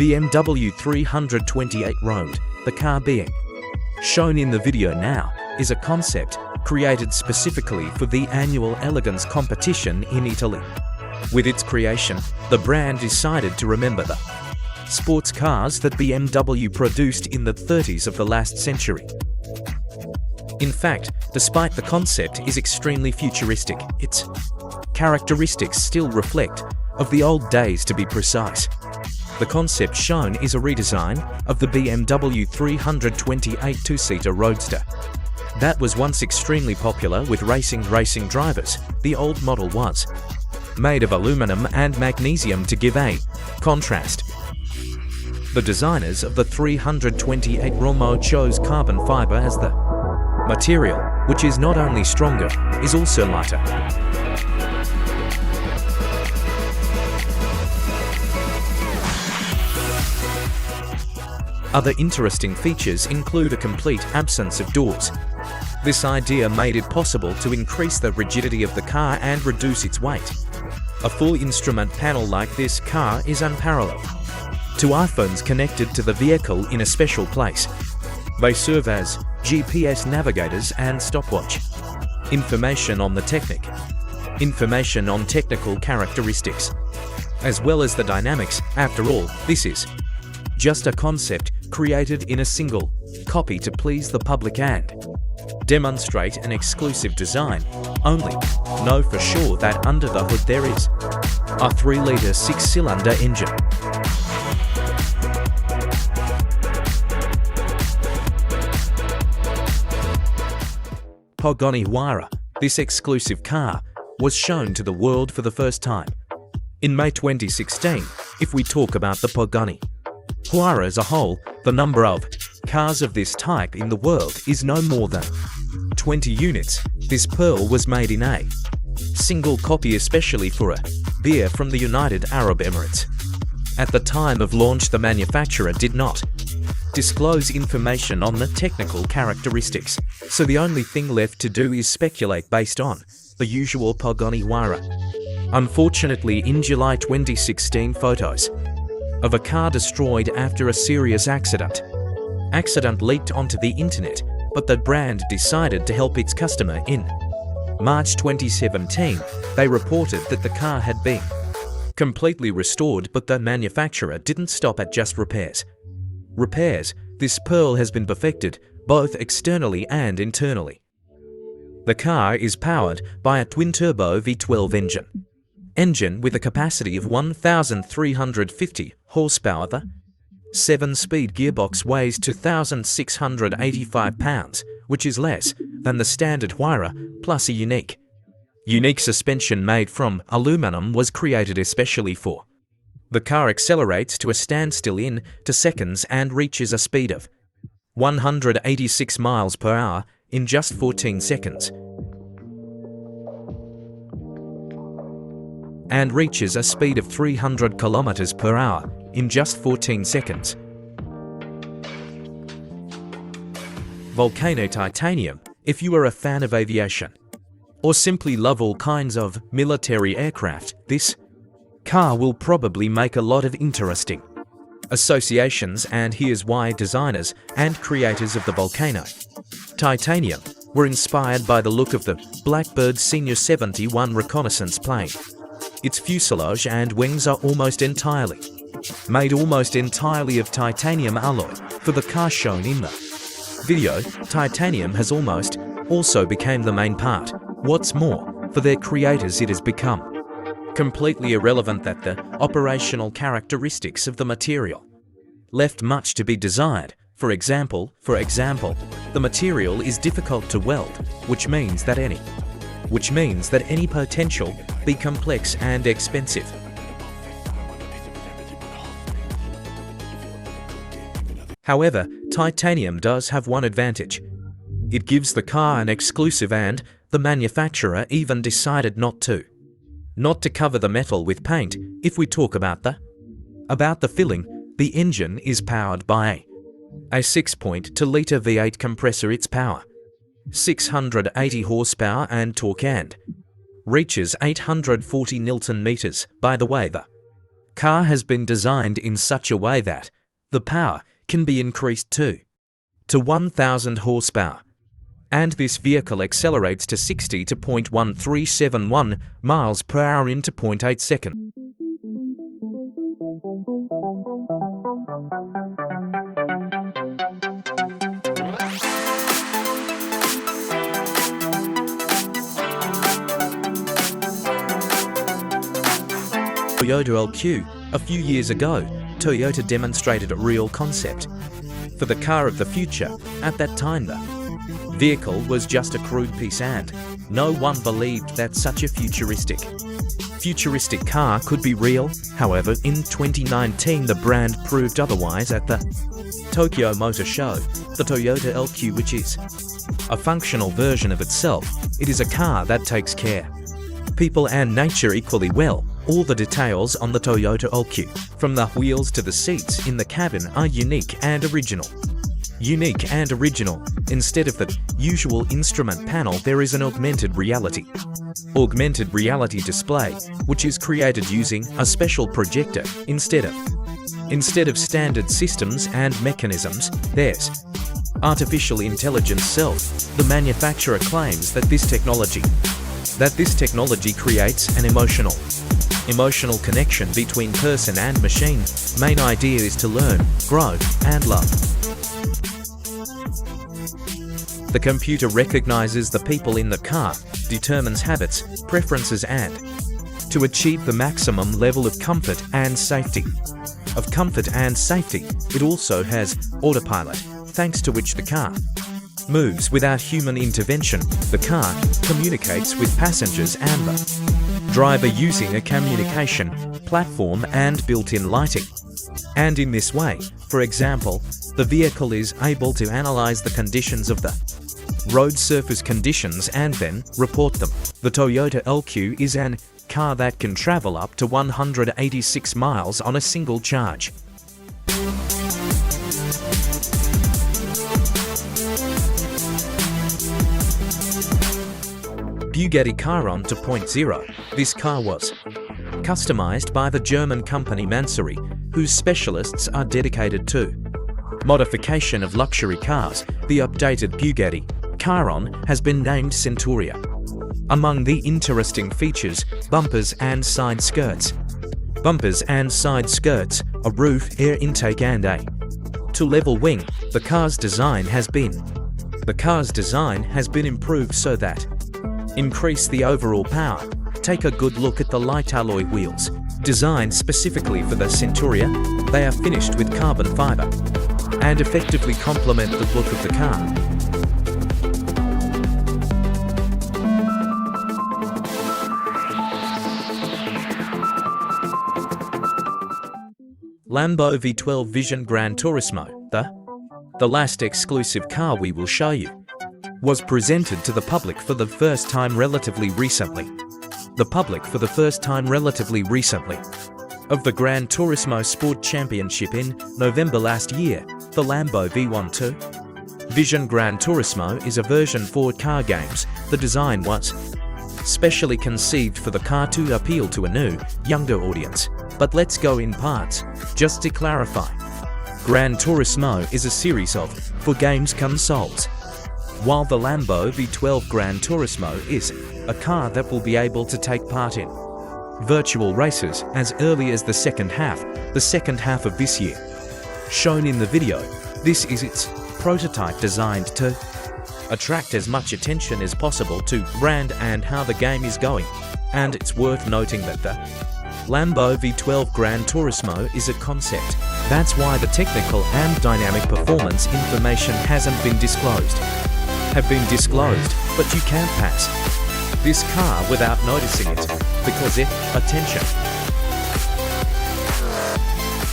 BMW 328 Road. The car being shown in the video now is a concept created specifically for the annual elegance competition in Italy. With its creation, the brand decided to remember the sports cars that BMW produced in the 30s of the last century. In fact, despite the concept is extremely futuristic, its characteristics still reflect of the old days, to be precise. The concept shown is a redesign of the BMW 328 two-seater Roadster. That was once extremely popular with racing drivers. The old model was made of aluminum and magnesium to give a contrast. The designers of the 328 Romo chose carbon fiber as the material, which is not only stronger, is also lighter. Other interesting features include a complete absence of doors. This idea made it possible to increase the rigidity of the car and reduce its weight. A full instrument panel like this car is unparalleled. Two iPhones connected to the vehicle in a special place. They serve as GPS navigators and stopwatch. Information on the information on technical characteristics, as well as the dynamics. After all, this is just a concept created in a single copy to please the public and demonstrate an exclusive design. Only know for sure that under the hood there is a 3-litre 6-cylinder engine. Pagani Huayra. This exclusive car was shown to the world for the first time in May 2016. If we talk about the Pagani Huayra as a whole, the number of cars of this type in the world is no more than 20 units. This pearl was made in a single copy especially for a buyer from the United Arab Emirates. At the time of launch, the manufacturer did not disclose information on the technical characteristics, so the only thing left to do is speculate based on the usual Pagani Huayra. Unfortunately, in July 2016, photos of a car destroyed after a serious accident leaked onto the internet, but the brand decided to help its customer. In March 2017, they reported that the car had been completely restored, but the manufacturer didn't stop at just repairs. This pearl has been perfected both externally and internally. The car is powered by a twin-turbo V12 engine with a capacity of 1,350 horsepower. The 7-speed gearbox weighs 2,685 pounds, which is less than the standard Huayra, plus a unique suspension made from aluminum was created especially for. The car accelerates to a standstill in 2 seconds and reaches a speed of 186 miles per hour in just 14 seconds. And reaches a speed of 300 kilometers per hour in just 14 seconds. Volcano titanium. If you are a fan of aviation or simply love all kinds of military aircraft, this car will probably make a lot of interesting associations, and here's why. Designers and creators of the Volcano titanium were inspired by the look of the Blackbird Senior 71 reconnaissance plane. Its fuselage and wings are made almost entirely of titanium alloy. For the car shown in the video, titanium has also became the main part. What's more, for their creators it has become completely irrelevant that the operational characteristics of the material left much to be desired. For example, the material is difficult to weld, which means that any potential be complex and expensive. However, titanium does have one advantage. It gives the car an exclusive, and the manufacturer even decided not to cover the metal with paint. If we talk about the filling, the engine is powered by a 6.2-litre V8 compressor. Its power 680 horsepower and torque and reaches 840 Newton meters. By the way, the car has been designed in such a way that the power can be increased to 1,000 horsepower. And this vehicle accelerates to 60 to 0.1371 miles per hour into 0.8 seconds. Toyota LQ. A few years ago, Toyota demonstrated a real concept for the car of the future. At that time, the vehicle was just a crude piece and no one believed that such a futuristic car could be real. However, in 2019 the brand proved otherwise at the Tokyo Motor Show. The Toyota LQ, which is a functional version of itself, it is a car that takes care people and nature equally well. All the details on the Toyota LQ, from the wheels to the seats in the cabin, are unique and original. Instead of the usual instrument panel, there is an augmented reality display, which is created using a special projector. Instead of standard systems and mechanisms, there's artificial intelligence self. The manufacturer claims that this technology creates an emotional connection between person and machine. Main idea is to learn, grow, and love. The computer recognizes the people in the car, determines habits, preferences, and to achieve the maximum level of comfort and safety. It also has autopilot, thanks to which the car moves without human intervention. The car communicates with passengers and the driver using a communication platform and built-in lighting. And in this way, for example, the vehicle is able to analyze the conditions of the road surface conditions and then report them. The Toyota LQ is an car that can travel up to 186 miles on a single charge. Bugatti Chiron 2.0. This car was customized by the German company Mansory, whose specialists are dedicated to modification of luxury cars. The updated Bugatti Chiron has been named Centuria. Among the interesting features, bumpers and side skirts. A roof, air intake and a two-level wing. The car's design has been improved so that increase the overall power. Take a good look at the light alloy wheels. Designed specifically for the Centuria, they are finished with carbon fiber and effectively complement the look of the car. Lambo V12 Vision Gran Turismo. The last exclusive car we will show you was presented to the public for the first time relatively recently. Of the Gran Turismo Sport Championship in November last year, the Lambo V12 Vision Gran Turismo is a version for car games. The design was specially conceived for the car to appeal to a new, younger audience. But let's go in parts. Just to clarify, Gran Turismo is a series of for games consoles, while the Lambo V12 Gran Turismo is a car that will be able to take part in virtual races as early as the second half of this year. Shown in the video, this is its prototype designed to attract as much attention as possible to brand and how the game is going. And it's worth noting that the Lambo V12 Gran Turismo is a concept. That's why the technical and dynamic performance information hasn't been disclosed. But you can't pass this car without noticing it, because attention,